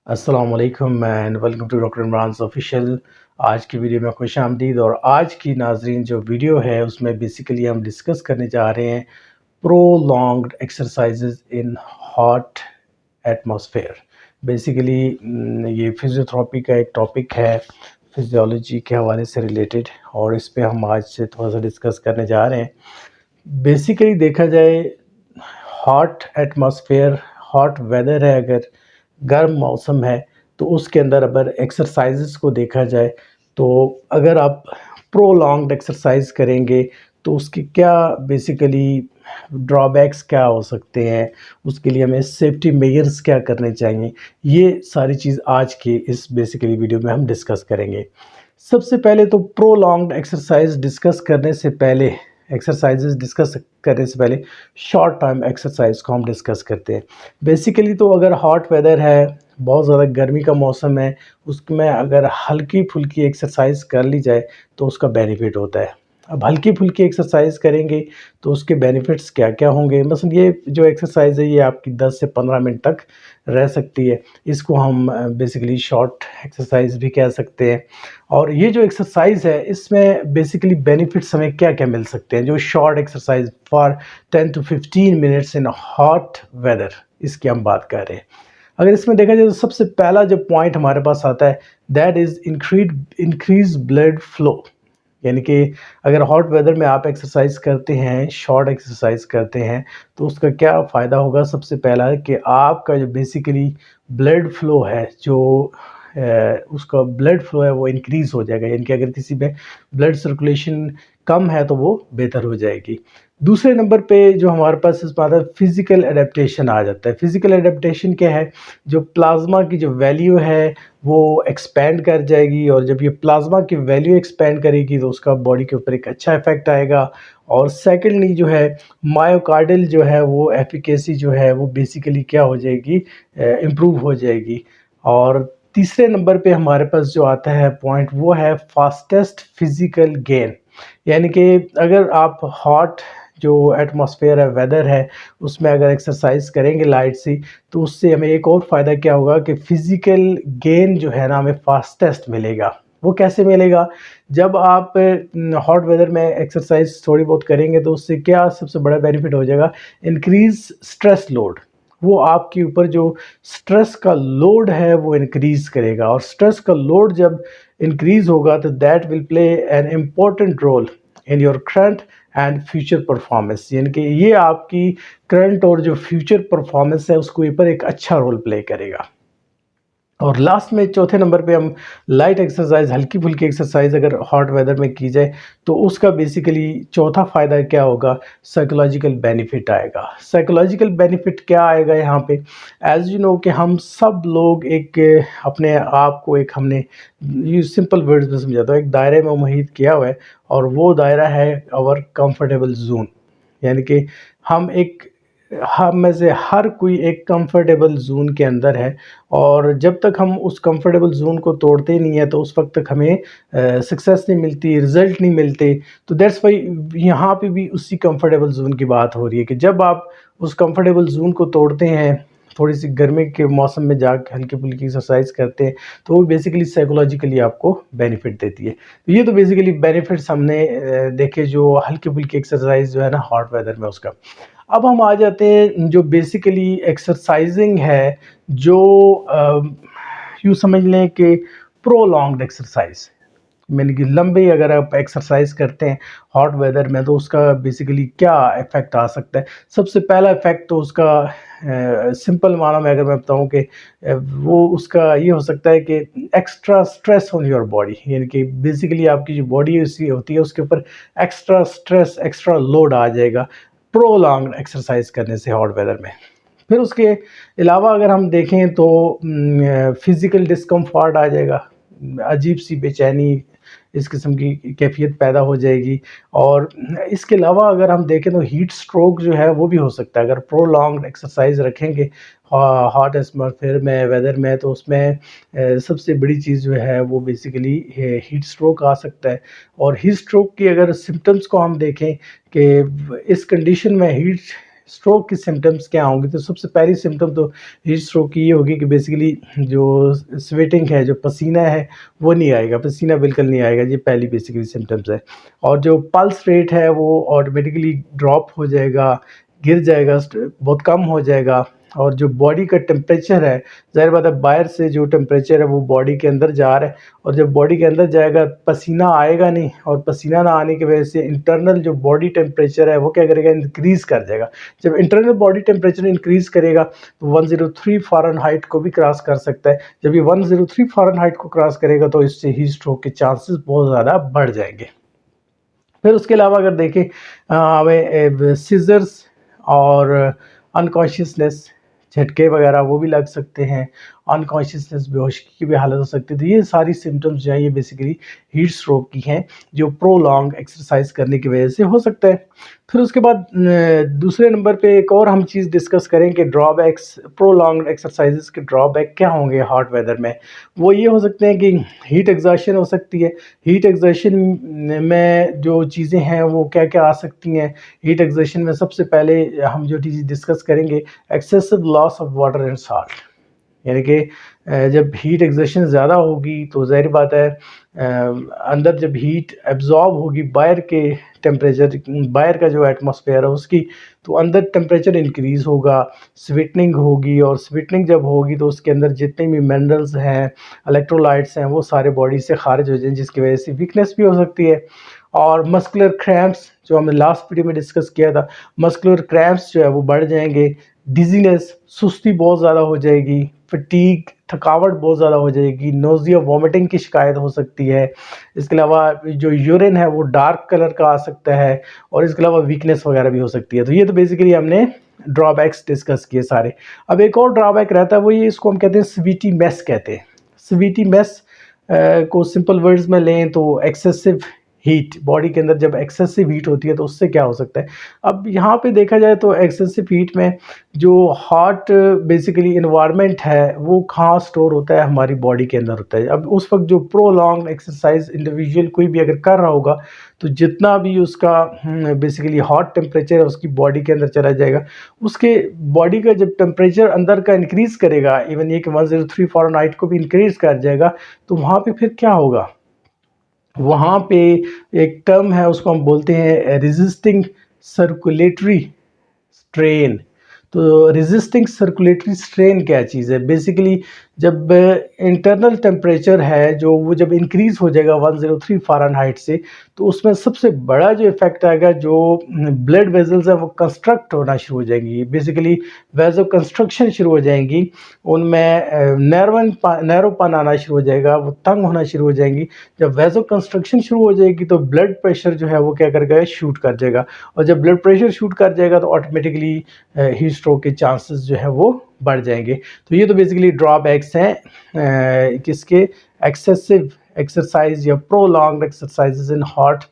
अस्सलाम वालेकुम and welcome to doctor Imran official. आज की वीडियो में खुश आमदीद। और आज की नाजरीन जो वीडियो है उसमें बेसिकली हम डिस्कस करने जा रहे हैं prolonged exercises in hot atmosphere. Basically ये फिजियोथेरेपी का एक टॉपिक है फिजियोलॉजी के हवाले से रिलेटेड, और इस पे हम आज से थोड़ा सा डिस्कस करने जा रहे हैं। बेसिकली देखा जाए, हॉट एटमॉस्फेयर, हॉट वेदर है, अगर गर्म मौसम है तो उसके अंदर अगर एक्सरसाइजेस को देखा जाए तो अगर आप प्रोलॉन्ग्ड एक्सरसाइज करेंगे तो उसकी क्या बेसिकली ड्रॉबैक्स क्या हो सकते हैं, उसके लिए हमें सेफ्टी मेजर्स क्या करने चाहिए, ये सारी चीज़ आज की इस बेसिकली वीडियो में हम डिस्कस करेंगे। सबसे पहले तो प्रोलॉन्ग्ड एक्सरसाइजेस डिस्कस करने से पहले शॉर्ट टर्म एक्सरसाइज को हम डिस्कस करते हैं। बेसिकली तो अगर हॉट वेदर है, बहुत ज़्यादा गर्मी का मौसम है, उसमें अगर हल्की फुल्की एक्सरसाइज कर ली जाए तो उसका बेनिफिट होता है। अब हल्की फुल्की एक्सरसाइज करेंगे तो उसके बेनिफिट्स क्या क्या होंगे। मसलन ये जो एक्सरसाइज है ये आपकी 10 से 15 मिनट तक रह सकती है, इसको हम बेसिकली शॉर्ट एक्सरसाइज भी कह सकते हैं। और ये जो एक्सरसाइज है इसमें बेसिकली बेनिफिट्स हमें क्या क्या मिल सकते हैं, जो short exercise for 10 to 15 minutes in hot weather, इसकी हम बात कर रहे हैं। अगर इसमें देखा जाए तो सबसे पहला जो पॉइंट हमारे पास आता है that is increase blood flow. यानी कि अगर हॉट वेदर में आप एक्सरसाइज करते हैं, शॉर्ट एक्सरसाइज करते हैं, तो उसका क्या फ़ायदा होगा। सबसे पहला है कि आपका जो बेसिकली ब्लड फ्लो है, जो उसका ब्लड फ्लो है वो इंक्रीज़ हो जाएगा। यानी कि अगर किसी में ब्लड सर्कुलेशन कम है तो वो बेहतर हो जाएगी। दूसरे नंबर पे जो हमारे पास इस बात है फिज़िकल एडेप्टेशन आ जाता है। फिज़िकल एडेप्टेशन क्या है, जो प्लाज्मा की जो वैल्यू है वो एक्सपेंड कर जाएगी, और जब ये प्लाज्मा की वैल्यू एक्सपेंड करेगी तो उसका बॉडी के ऊपर एक अच्छा इफेक्ट आएगा। और सेकेंडली जो है मायोकार्डियल जो है वो एफिकेसी जो है वो बेसिकली क्या हो जाएगी, इम्प्रूव हो जाएगी। और तीसरे नंबर पे हमारे पास जो आता है पॉइंट वो है फास्टेस्ट फिजिकल गेन। यानी कि अगर आप हॉट जो एटमॉस्फेयर है, वेदर है, उसमें अगर एक्सरसाइज करेंगे लाइट सी, तो उससे हमें एक और फ़ायदा क्या होगा कि फ़िज़िकल गेन जो है ना हमें फास्टेस्ट मिलेगा। वो कैसे मिलेगा, जब आप हॉट वेदर में एक्सरसाइज थोड़ी बहुत करेंगे तो उससे क्या सबसे बड़ा बेनिफिट हो जाएगा, इंक्रीज स्ट्रेस लोड। वो आपके ऊपर जो स्ट्रेस का लोड है वो इंक्रीज़ करेगा, और स्ट्रेस का लोड जब इंक्रीज़ होगा तो that will play an important role in your current and future performance. यानी कि ये आपकी करंट और जो फ्यूचर परफॉर्मेंस है उसके ऊपर एक अच्छा रोल प्ले करेगा। और लास्ट में चौथे नंबर पे हम लाइट एक्सरसाइज, हल्की फुल्की एक्सरसाइज अगर हॉट वेदर में की जाए तो उसका बेसिकली चौथा फ़ायदा क्या होगा, साइकोलॉजिकल बेनिफिट आएगा। साइकोलॉजिकल बेनिफिट क्या आएगा यहाँ पे, एज यू नो कि हम सब लोग एक अपने आप को एक हमने ये सिंपल वर्ड्स में समझाता हूँ, एक दायरे में मुहित किया हुआ है, और वो दायरा है आवर कंफर्टेबल जोन। यानी कि हम में से हर कोई एक कंफर्टेबल जोन के अंदर है, और जब तक हम उस कंफर्टेबल जोन को तोड़ते ही नहीं है तो उस वक्त तक हमें सक्सेस नहीं मिलती, रिजल्ट नहीं मिलते। तो दैट्स वाई यहाँ पे भी उसी कंफर्टेबल जोन की बात हो रही है कि जब आप उस कंफर्टेबल जोन को तोड़ते हैं, थोड़ी सी गर्मी के मौसम में जाकर हल्की फुल्की एक्सरसाइज करते हैं, तो वो बेसिकली साइकोलॉजिकली आपको बेनिफिट देती है। तो ये तो बेसिकली बेनिफिट्स हमने देखे जो हल्की फुल्की एक्सरसाइज जो है ना हॉट वेदर में उसका। अब हम आ जाते हैं जो बेसिकली एक्सरसाइजिंग है, जो यूँ समझ लें कि प्रोलॉन्ग्ड एक्सरसाइज, यानी कि लंबी अगर आप एक्सरसाइज करते हैं हॉट वेदर में तो उसका बेसिकली क्या इफ़ेक्ट आ सकता है। सबसे पहला इफ़ेक्ट तो उसका सिंपल माना में अगर मैं बताऊं कि वो उसका ये हो सकता है कि extra stress on your body. यानी कि बेसिकली आपकी जो बॉडी उसकी होती है उसके ऊपर एक्स्ट्रा स्ट्रेस, एक्स्ट्रा लोड आ जाएगा प्रोलॉन्ग्ड एक्सरसाइज करने से हॉट वेदर में। फिर उसके अलावा अगर हम देखें तो फिज़िकल डिस्कम्फर्ट आ जाएगा, अजीब सी बेचैनी, इस किस्म की कैफियत पैदा हो जाएगी। और इसके अलावा अगर हम देखें तो हीट स्ट्रोक जो है वो भी हो सकता है अगर प्रोलॉन्ग्ड एक्सरसाइज रखेंगे हॉट एटमॉस्फेयर में, वेदर में, तो उसमें सबसे बड़ी चीज़ जो है वो बेसिकली हीट स्ट्रोक आ सकता है। और हीट स्ट्रोक की अगर सिम्टम्स को हम देखें कि इस कंडीशन में हीट स्ट्रोक की सिम्पटम्स क्या होंगी, तो सबसे पहली सिम्पटम तो हीट स्ट्रोक की ये होगी कि बेसिकली जो स्वेटिंग है, जो पसीना है वो नहीं आएगा, पसीना बिल्कुल नहीं आएगा, ये पहली बेसिकली सिम्पटम्स है। और जो पल्स रेट है वो ऑटोमेटिकली ड्रॉप हो जाएगा, गिर जाएगा, बहुत कम हो जाएगा। और जो बॉडी का टेम्परेचर है, ज़ाहिर बात है बाहर से जो टेम्परेचर है वो बॉडी के अंदर जा रहा है, और जब बॉडी के अंदर जाएगा पसीना आएगा नहीं, और पसीना ना आने की वजह से इंटरनल जो बॉडी टेम्परेचर है वो क्या करेगा, इंक्रीज़ कर जाएगा। जब इंटरनल बॉडी टेम्परेचर इंक्रीज़ करेगा तो 103 फ़ारेनहाइट को भी क्रॉस कर सकता है। जब ये 103 फ़ारेनहाइट को क्रॉस करेगा तो इससे हीट स्ट्रोक के चांसेस बहुत ज़्यादा बढ़ जाएंगे। फिर उसके अलावा अगर देखें हमें सीज़र्स और अनकॉन्शियसनेस, झटके वगैरह वो भी लग सकते हैं, अनकॉन्शियसनेस, बेहोशी की भी हालत हो सकती है। तो ये सारी सिम्पटम्स जो है ये बेसिकली हीट स्ट्रोक की हैं, जो प्रोलॉन्ग एक्सरसाइज करने की वजह से हो सकता है। फिर उसके बाद दूसरे नंबर पे एक और हम चीज़ डिस्कस करें कि ड्रॉबैक्स, प्रोलॉन्ग एक्सरसाइजेस के ड्रॉबैक क्या होंगे हॉट वेदर में। वो ये हो सकते हैं कि हीट एग्जॉशन हो सकती है। हीट एग्जॉशन में जो चीज़ें हैं वो क्या-क्या आ सकती हैं। हीट एग्जॉशन में सबसे पहले हम जो चीज़ डिस्कस करेंगे, excessive loss of water and salt. यानी कि जब हीट एग्जर्शन ज़्यादा होगी तो ज़ाहिर बात है अंदर जब हीट एब्ज़ॉर्ब होगी बाहर के टेम्परेचर, बाहर का जो एटमॉस्फेयर है उसकी, तो अंदर टेम्परेचर इंक्रीज़ होगा, स्वीटनिंग होगी, और स्वीटनिंग जब होगी तो उसके अंदर जितने भी मिनरल्स हैं, इलेक्ट्रोलाइट्स हैं, वो सारे बॉडी से खारिज हो जाएंगे, जिसकी वजह से वीकनेस भी हो सकती है। और मस्कुलर क्रैम्प्स जो हमने लास्ट वीडियो में डिस्कस किया था, मस्कुलर क्रैम्प्स जो है वो बढ़ जाएंगे, डिजीनेस, सुस्ती बहुत ज़्यादा हो जाएगी, फटीग, थकावट बहुत ज़्यादा हो जाएगी, नोज़िया, वॉमिटिंग की शिकायत हो सकती है। इसके अलावा जो यूरिन है वो डार्क कलर का आ सकता है, और इसके अलावा वीकनेस वगैरह भी हो सकती है। तो ये तो बेसिकली हमने ड्रॉबैक्स डिस्कस किए सारे। अब एक और ड्रॉबैक रहता है, वो ये, इसको हम कहते हैं स्वीटी मेस कहते हैं। स्वीटी मेस को सिंपल वर्ड्स में लें तो एक्सेसिव हीट, बॉडी के अंदर जब एक्सेसिव हीट होती है तो उससे क्या हो सकता है। अब यहाँ पे देखा जाए तो एक्सेसिव हीट में जो हॉट बेसिकली इन्वायरमेंट है वो कहाँ स्टोर होता है, हमारी बॉडी के अंदर होता है। अब उस वक्त जो प्रोलॉन्ग एक्सरसाइज इंडिविजुअल कोई भी अगर कर रहा होगा तो जितना भी उसका बेसिकली हॉट टेम्परेचर है उसकी बॉडी के अंदर चला जाएगा। उसके बॉडी का जब टेम्परेचर अंदर का इंक्रीज़ करेगा, इवन ये कि 103 फ़ारेनहाइट को भी इंक्रीज़ कर जाएगा, तो वहाँ पे फिर क्या होगा, वहाँ पे एक टर्म है उसको हम बोलते हैं रेजिस्टिंग सर्कुलेटरी स्ट्रेन। तो रेजिस्टिंग सर्कुलेटरी स्ट्रेन क्या चीज़ है, बेसिकली जब इंटरनल टेम्परेचर है जो वो जब इंक्रीज़ हो जाएगा 103 फ़ारेनहाइट से, तो उसमें सबसे बड़ा जो इफ़ेक्ट आएगा, जो ब्लड वेजल्स हैं वो कंस्ट्रक्ट होना शुरू हो जाएंगी, बेसिकली वेज़ो कंस्ट्रक्शन शुरू हो जाएंगी, उनमें नैरोपन आना शुरू हो जाएगा, वो तंग होना शुरू हो जाएंगी। जब वेज़ो कंस्ट्रक्शन शुरू हो जाएगी तो ब्लड प्रेशर जो है वो क्या करेगा, शूट कर जाएगा, और जब ब्लड प्रेशर शूट कर जाएगा तो ऑटोमेटिकली हीट स्ट्रोक के चांसेस जो है वो बढ़ जाएंगे। तो ये तो बेसिकली ड्रॉबैक्स हैं किसके, एक्सेसिव एक्सरसाइज या prolonged exercises in hot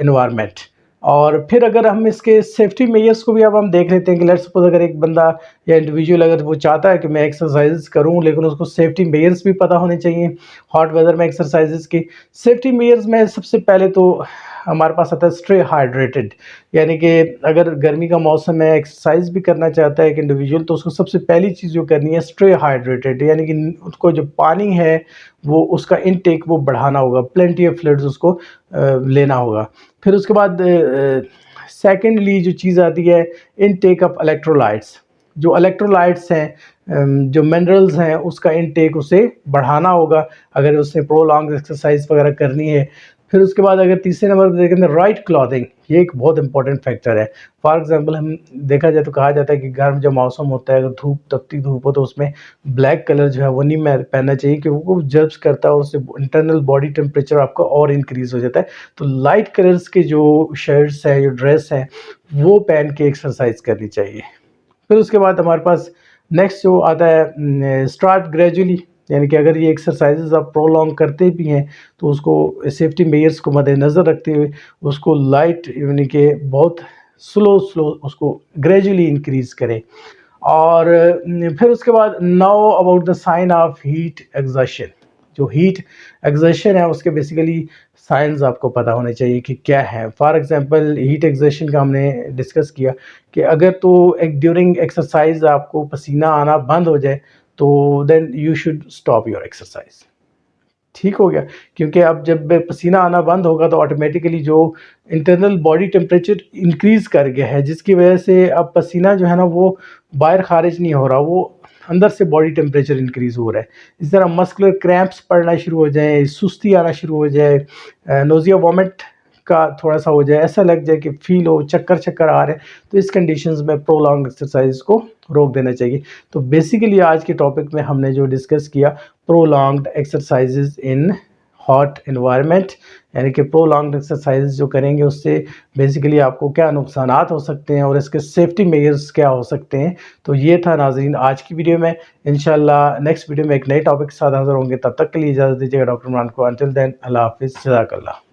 environment. और फिर अगर हम इसके सेफ्टी मेजर्स को भी अब हम देख लेते हैं कि लेट्स सपोज अगर एक बंदा या इंडिविजुअल अगर वो चाहता है कि मैं एक्सरसाइज करूं, लेकिन उसको सेफ्टी मेजर्स भी पता होने चाहिए हॉट वेदर में एक्सरसाइजेज की। सेफ्टी मेजर्स में सबसे पहले तो हमारे पास आता है स्टे हाइड्रेटेड, यानी कि अगर गर्मी का मौसम है, एक्सरसाइज भी करना चाहता है एक इंडिविजुअल, तो उसको सबसे पहली चीज़ जो करनी है स्टे हाइड्रेटेड, यानी कि उसको जो पानी है वो उसका इनटेक वो बढ़ाना होगा, प्लेंटी ऑफ फ्लूइड्स उसको लेना होगा। फिर उसके बाद सेकेंडली जो चीज़ आती है, इनटेक ऑफ इलेक्ट्रोलाइट्स। जो इलेक्ट्रोलाइट्स हैं, जो मिनरल्स हैं, उसका इनटेक उसे बढ़ाना होगा अगर उसने प्रोलॉन्ग एक्सरसाइज वगैरह करनी है। फिर उसके बाद अगर तीसरे नंबर पर देखें तो राइट क्लॉथिंग, ये एक बहुत इंपॉर्टेंट फैक्टर है। फॉर एग्जांपल हम देखा जाए तो कहा जाता है कि गर्म जब मौसम होता है, अगर धूप, तपती धूप हो, तो उसमें ब्लैक कलर जो है वो नहीं पहनना चाहिए, क्योंकि वो जब्स करता है और उससे इंटरनल बॉडी टेम्परेचर आपका और इंक्रीज़ हो जाता है। तो लाइट कलर्स के जो शर्ट्स हैं, जो ड्रेस हैं, वो पहन के एक्सरसाइज करनी चाहिए। फिर उसके बाद हमारे पास नेक्स्ट जो आता है स्टार्ट ग्रेजुअली, यानी कि अगर ये एक्सरसाइजेज आप प्रोलॉन्ग करते भी हैं तो उसको सेफ्टी मेजर्स को मद्देनज़र रखते हुए उसको लाइट, यानी कि बहुत स्लो स्लो उसको ग्रेजुअली इंक्रीज़ करें। और फिर उसके बाद now about the sign of heat exhaustion, जो हीट एक्सर्शन है उसके बेसिकली साइंस आपको पता होने चाहिए कि क्या है। फॉर एग्जांपल हीट एक्सर्शन का हमने डिस्कस किया कि अगर तो एक ड्यूरिंग एक्सरसाइज आपको पसीना आना बंद हो जाए तो then you should stop your exercise. ठीक हो गया, क्योंकि अब जब पसीना आना बंद होगा तो ऑटोमेटिकली जो इंटरनल बॉडी टेम्परेचर इंक्रीज़ कर गया है, जिसकी वजह से अब पसीना जो है ना वो बाहर खारिज नहीं हो रहा, वो अंदर से बॉडी टेम्परेचर इंक्रीज़ हो रहा है। इस तरह मस्कुलर क्रैम्प्स पड़ना शुरू हो जाए, सुस्ती आना शुरू हो जाए, नोज़िया वॉमिट का थोड़ा-सा हो जाए, ऐसा लग जाए कि फ़ील हो, चक्कर-चक्कर आ रहे हैं, तो इस कंडीशंस में प्रोलॉन्ग एक्सरसाइज़ को रोक देना चाहिए। तो बेसिकली आज के टॉपिक में हमने जो डिस्कस किया prolonged exercises in hot environment, यानी कि प्रोलॉन्ग्ड एक्सरसाइज जो करेंगे उससे बेसिकली आपको क्या नुकसानात हो सकते हैं और इसके सेफ्टी मेजर्स क्या हो सकते हैं। तो ये था नाज़रीन आज की वीडियो में। इंशाल्लाह नेक्स्ट वीडियो में एक नए टॉपिक के साथ हाज़िर होंगे, तब तक के लिए इजाज़त दीजिएगा डॉक्टर इमरान को। अंटिल देन अल्लाह हाफ़िज़, जज़ाकल्लाह।